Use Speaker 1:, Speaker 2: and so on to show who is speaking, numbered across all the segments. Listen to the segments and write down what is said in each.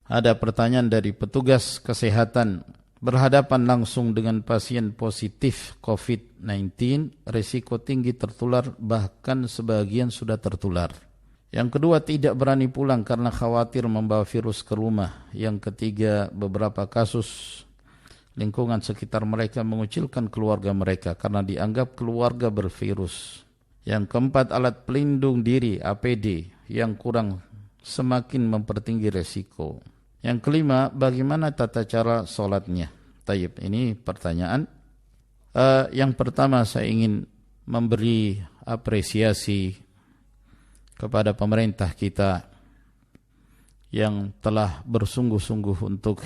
Speaker 1: Ada pertanyaan dari petugas kesehatan, berhadapan langsung dengan pasien positif COVID-19, risiko tinggi tertular, bahkan sebagian sudah tertular. Yang kedua, tidak berani pulang karena khawatir membawa virus ke rumah. Yang ketiga, beberapa kasus lingkungan sekitar mereka mengucilkan keluarga mereka karena dianggap keluarga bervirus. Yang keempat, alat pelindung diri APD yang kurang semakin mempertinggi resiko. Yang kelima, bagaimana tata cara sholatnya? Tayyib, ini pertanyaan. Yang pertama, saya ingin memberi apresiasi kepada pemerintah kita yang telah bersungguh-sungguh untuk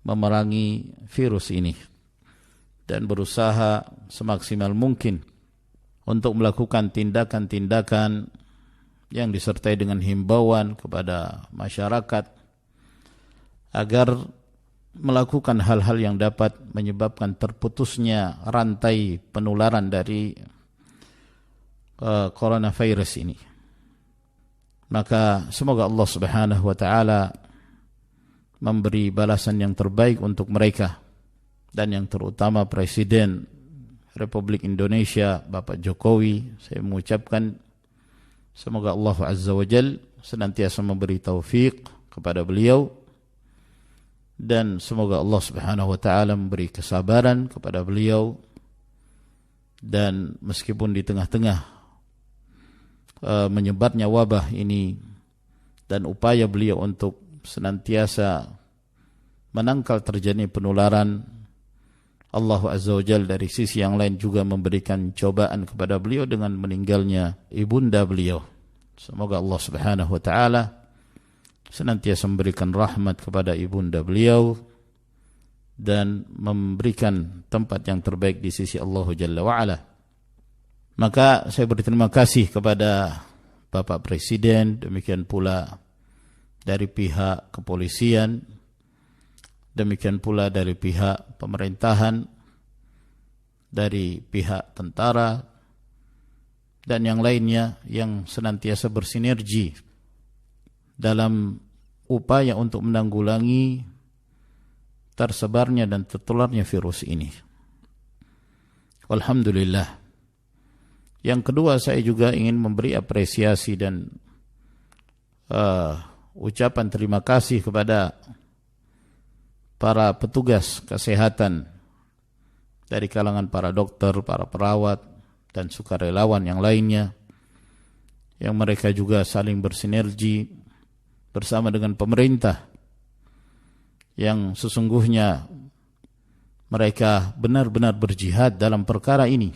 Speaker 1: memerangi virus ini dan berusaha semaksimal mungkin untuk melakukan tindakan-tindakan yang disertai dengan himbauan kepada masyarakat agar melakukan hal-hal yang dapat menyebabkan terputusnya rantai penularan dari coronavirus ini. Maka semoga Allah Subhanahu wa taala memberi balasan yang terbaik untuk mereka, dan yang terutama Presiden Republik Indonesia Bapak Jokowi, saya mengucapkan semoga Allah Azza wa Jalla senantiasa memberi taufik kepada beliau, dan semoga Allah Subhanahu wa taala memberi kesabaran kepada beliau, dan meskipun di tengah-tengah menyebarnya wabah ini dan upaya beliau untuk senantiasa menangkal terjadinya penularan, Allah Azza wa Jalla dari sisi yang lain juga memberikan cobaan kepada beliau dengan meninggalnya ibunda beliau. Semoga Allah Subhanahu wa taala senantiasa memberikan rahmat kepada ibunda beliau dan memberikan tempat yang terbaik di sisi Allah Jalla wa'ala. Maka saya berterima kasih kepada Bapak Presiden, demikian pula dari pihak kepolisian, demikian pula dari pihak pemerintahan, dari pihak tentara, dan yang lainnya yang senantiasa bersinergi dalam upaya untuk menanggulangi tersebarnya dan tertularnya virus ini. Alhamdulillah. Yang kedua, saya juga ingin memberi apresiasi dan ucapan terima kasih kepada para petugas kesehatan dari kalangan para dokter, para perawat, dan sukarelawan yang lainnya, yang mereka juga saling bersinergi bersama dengan pemerintah, yang sesungguhnya mereka benar-benar berjihad dalam perkara ini,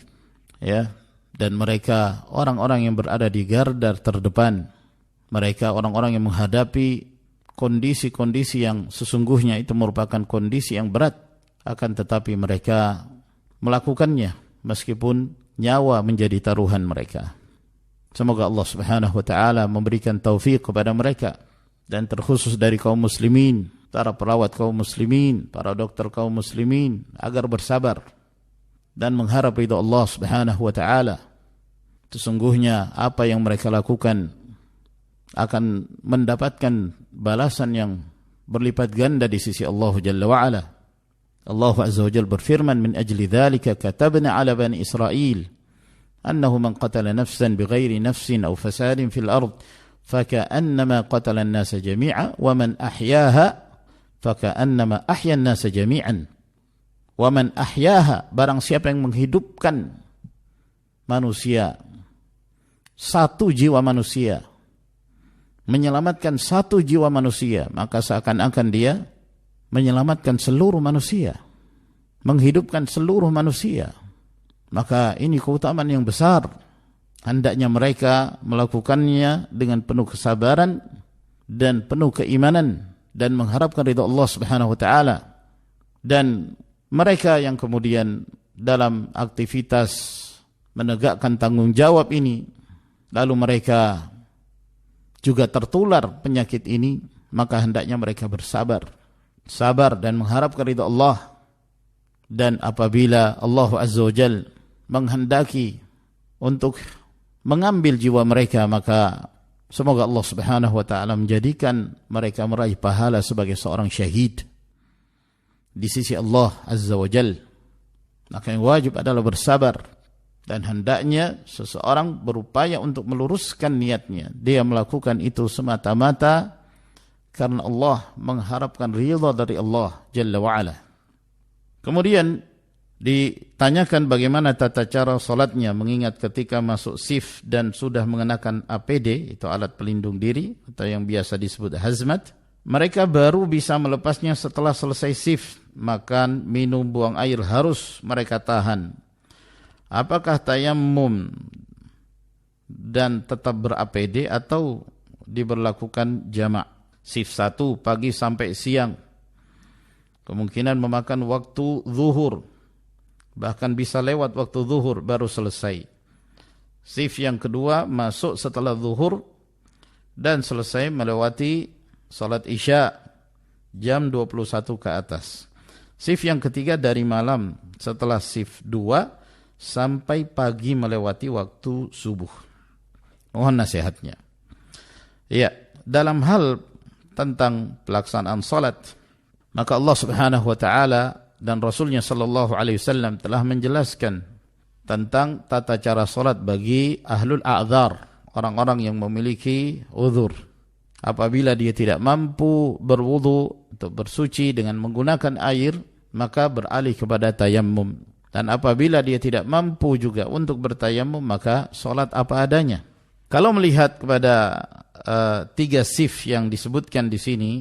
Speaker 1: ya. Dan mereka orang-orang yang berada di garda terdepan, mereka orang-orang yang menghadapi kondisi-kondisi yang sesungguhnya itu merupakan kondisi yang berat, akan tetapi mereka melakukannya meskipun nyawa menjadi taruhan mereka. Semoga Allah Subhanahu wa taala memberikan taufik kepada mereka, dan terkhusus dari kaum muslimin, para perawat kaum muslimin, para dokter kaum muslimin, agar bersabar dan mengharap ridha Allah Subhanahu wa taala. Sesungguhnya apa yang mereka lakukan akan mendapatkan balasan yang berlipat ganda di sisi Allah Jalla wa Ala. Allah Azza wa Jalla berfirman, min ajli dzalika katabna ala bani Israil annahu man qatala nafsan bighairi nafsin aw fasadin fil ard faka'annama qatala an-nasa jami'a wa man ahyaha faka'annama ahya an-nasa jami'an. Wa man ahyaha, barang siapa yang menghidupkan manusia, satu jiwa manusia, menyelamatkan satu jiwa manusia, maka seakan-akan dia menyelamatkan seluruh manusia, menghidupkan seluruh manusia. Maka ini keutamaan yang besar. Hendaknya mereka melakukannya dengan penuh kesabaran dan penuh keimanan dan mengharapkan ridha Allah Subhanahu wa taala. Dan mereka yang kemudian dalam aktivitas menegakkan tanggung jawab ini, lalu mereka juga tertular penyakit ini, maka hendaknya mereka bersabar, sabar dan mengharapkan ridha Allah. Dan apabila Allah Azza wa Jalla menghendaki untuk mengambil jiwa mereka, maka Semoga Allah Subhanahu wa taala menjadikan mereka meraih pahala sebagai seorang syahid di sisi Allah Azza wa Jalla. Maka yang wajib adalah bersabar, dan hendaknya seseorang berupaya untuk meluruskan niatnya. Dia melakukan itu semata-mata karena Allah, mengharapkan ridha dari Allah Jalla wa Ala. Kemudian ditanyakan bagaimana tata cara salatnya, mengingat ketika masuk shift dan sudah mengenakan APD, itu alat pelindung diri atau yang biasa disebut hazmat, mereka baru bisa melepasnya setelah selesai shift. Makan, minum, buang air harus mereka tahan. Apakah tayammum dan tetap ber-APD atau diberlakukan jamak? Shift 1 pagi sampai siang, kemungkinan memakan waktu zuhur, bahkan bisa lewat waktu zuhur baru selesai. Shift yang kedua masuk setelah zuhur dan selesai melewati salat isya jam 21 ke atas. Shift yang ketiga dari malam setelah shift 2 sampai pagi melewati waktu subuh. Mohon nasihatnya. Ya, dalam hal tentang pelaksanaan salat, maka Allah Subhanahu wa taala dan Rasulnya sallallahu alaihi wasallam telah menjelaskan tentang tata cara salat bagi ahlul a'dzar, orang-orang yang memiliki uzur. Apabila dia tidak mampu berwudu atau bersuci dengan menggunakan air, maka beralih kepada tayammum. Dan apabila dia tidak mampu juga untuk bertayammum, maka salat apa adanya. Kalau melihat kepada 3 shift yang disebutkan di sini,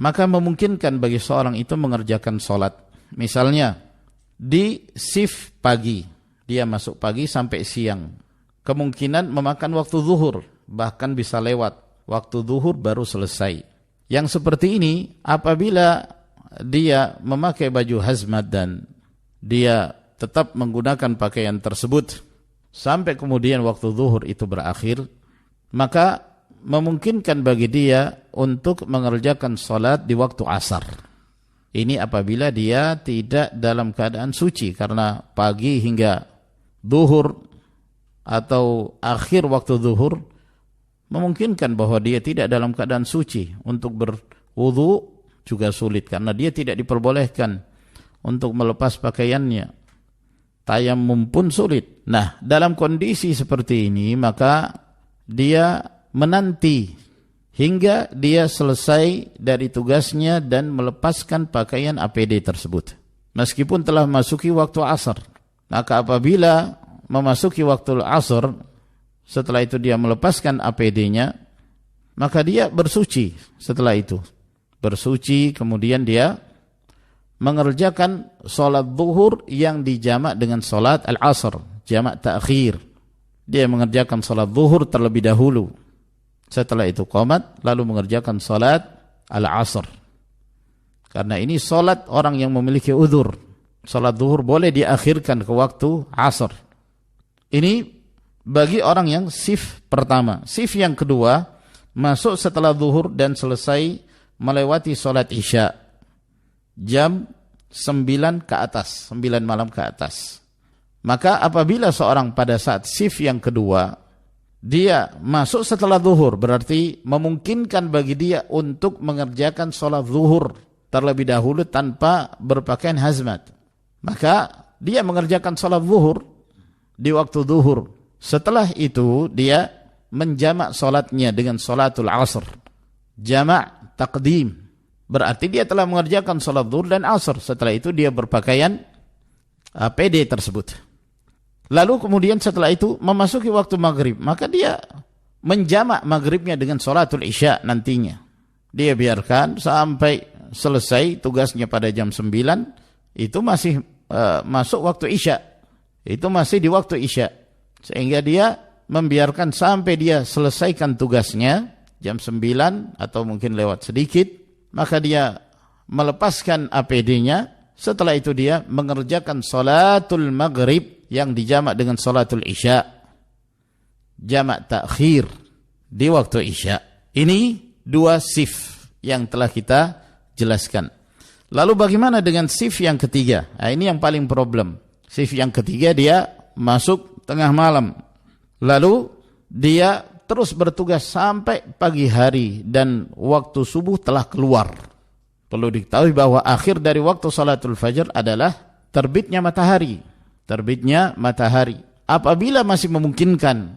Speaker 1: maka memungkinkan bagi seorang itu mengerjakan salat. Misalnya di shift pagi, dia masuk pagi sampai siang, kemungkinan memakan waktu zuhur, bahkan bisa lewat waktu zuhur baru selesai. Yang seperti ini, apabila dia memakai baju hazmat dan dia tetap menggunakan pakaian tersebut sampai kemudian waktu zuhur itu berakhir, maka memungkinkan bagi dia untuk mengerjakan salat di waktu asar. Ini apabila dia tidak dalam keadaan suci, karena pagi hingga zuhur atau akhir waktu zuhur memungkinkan bahwa dia tidak dalam keadaan suci. Untuk berwudu juga sulit karena dia tidak diperbolehkan untuk melepas pakaiannya. Tayammum pun sulit. Nah, dalam kondisi seperti ini maka dia menanti hingga dia selesai dari tugasnya dan melepaskan pakaian APD tersebut, meskipun telah memasuki waktu asar. Maka apabila memasuki waktu asar, setelah itu dia melepaskan APD-nya, maka dia bersuci. Setelah itu bersuci, kemudian dia mengerjakan salat zuhur yang dijamak dengan salat al-asr, jamak ta'khir. Dia mengerjakan salat zuhur terlebih dahulu, setelah itu qomat, lalu mengerjakan salat al-asr. Karena ini salat orang yang memiliki uzur. Salat zuhur boleh diakhirkan ke waktu asr. Ini bagi orang yang shift pertama. Shift yang kedua masuk setelah zuhur dan selesai melewati salat isya jam 9 ke atas, 9 malam ke atas. Maka apabila seorang pada saat shift yang kedua dia masuk setelah zuhur, berarti memungkinkan bagi dia untuk mengerjakan salat zuhur terlebih dahulu tanpa berpakaian hazmat. Maka dia mengerjakan salat zuhur di waktu zuhur. Setelah itu dia menjamak salatnya dengan salatul asr, jamak taqdim. Berarti dia telah mengerjakan salat zuhur dan asr. Setelah itu dia berpakaian APD tersebut. Lalu kemudian setelah itu memasuki waktu maghrib, maka dia menjamak maghribnya dengan salatul isya nantinya. Dia biarkan sampai selesai tugasnya pada jam 9, itu masih masuk waktu isya. Itu masih di waktu isya. Sehingga dia membiarkan sampai dia selesaikan tugasnya jam 9 atau mungkin lewat sedikit, maka dia melepaskan APD-nya. Setelah itu dia mengerjakan salatul maghrib yang dijamak dengan salatul isya, jamak takhir di waktu isya. Ini 2 shift yang telah kita jelaskan. Lalu bagaimana dengan shift yang ketiga? Nah, ini yang paling problem. Shift yang ketiga dia masuk tengah malam, lalu dia terus bertugas sampai pagi hari dan waktu subuh telah keluar. Perlu diketahui bahwa akhir dari waktu salatul fajr adalah terbitnya matahari. Terbitnya matahari. Apabila masih memungkinkan,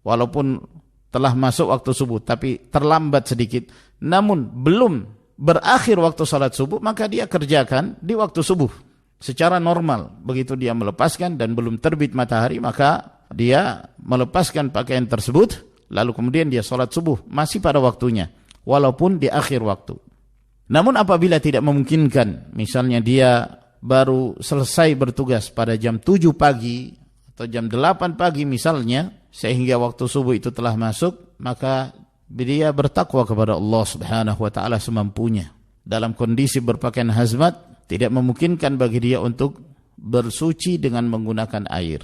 Speaker 1: walaupun telah masuk waktu subuh, tapi terlambat sedikit, namun belum berakhir waktu salat subuh, maka dia kerjakan di waktu subuh secara normal. Begitu dia melepaskan dan belum terbit matahari, maka dia melepaskan pakaian tersebut, lalu kemudian dia salat subuh masih pada waktunya, walaupun di akhir waktu. Namun apabila tidak memungkinkan, misalnya dia baru selesai bertugas pada jam 7 pagi atau jam 8 pagi misalnya, sehingga waktu subuh itu telah masuk, maka dia bertakwa kepada Allah Subhanahu wa taala semampunya. Dalam kondisi berpakaian hazmat, tidak memungkinkan bagi dia untuk bersuci dengan menggunakan air.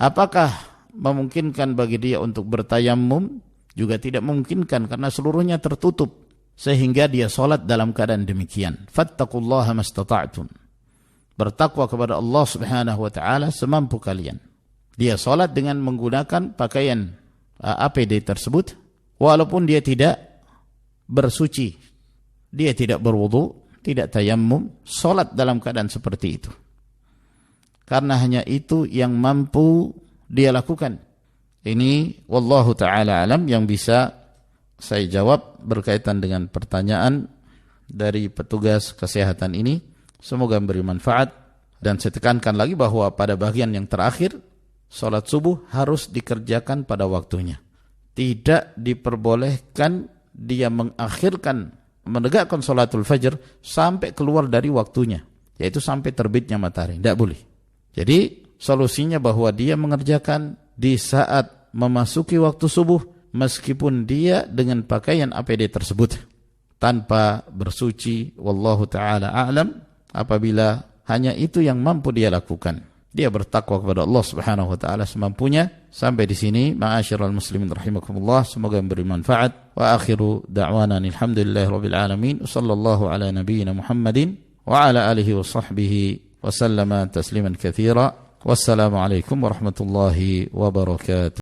Speaker 1: Apakah memungkinkan bagi dia untuk bertayamum? Juga tidak memungkinkan karena seluruhnya tertutup, sehingga dia salat dalam keadaan demikian. Fattaqullaha mastata'tum. Bertakwa kepada Allah Subhanahu wa taala semampu kalian. Dia salat dengan menggunakan pakaian APD tersebut, walaupun dia tidak bersuci, dia tidak berwudu, tidak tayammum, salat dalam keadaan seperti itu. Karena hanya itu yang mampu dia lakukan. Ini wallahu taala alam yang bisa saya jawab berkaitan dengan pertanyaan dari petugas kesehatan ini. Semoga memberi manfaat. Dan saya tekankan lagi bahwa pada bagian yang terakhir, salat subuh harus dikerjakan pada waktunya. Tidak diperbolehkan dia mengakhirkan menegakkan salatul fajr sampai keluar dari waktunya, yaitu sampai terbitnya matahari. Tidak boleh. Jadi solusinya bahwa dia mengerjakan di saat memasuki waktu subuh, meskipun dia dengan pakaian APD tersebut tanpa bersuci. Wallahu taala a'lam. Apabila hanya itu yang mampu dia lakukan, dia bertakwa kepada Allah Subhanahu wa taala semampunya. Sampai di sini ma'asyiral muslimin rahimakumullah, semoga memberi manfaat. Wa akhiru da'wana alhamdulillahirabbil alamin. Sallallahu ala nabiyyina Muhammadin wa ala alihi wa sahbihi wa sallama tasliman katsira. Wassalamu alaikum warahmatullahi wabarakatuh.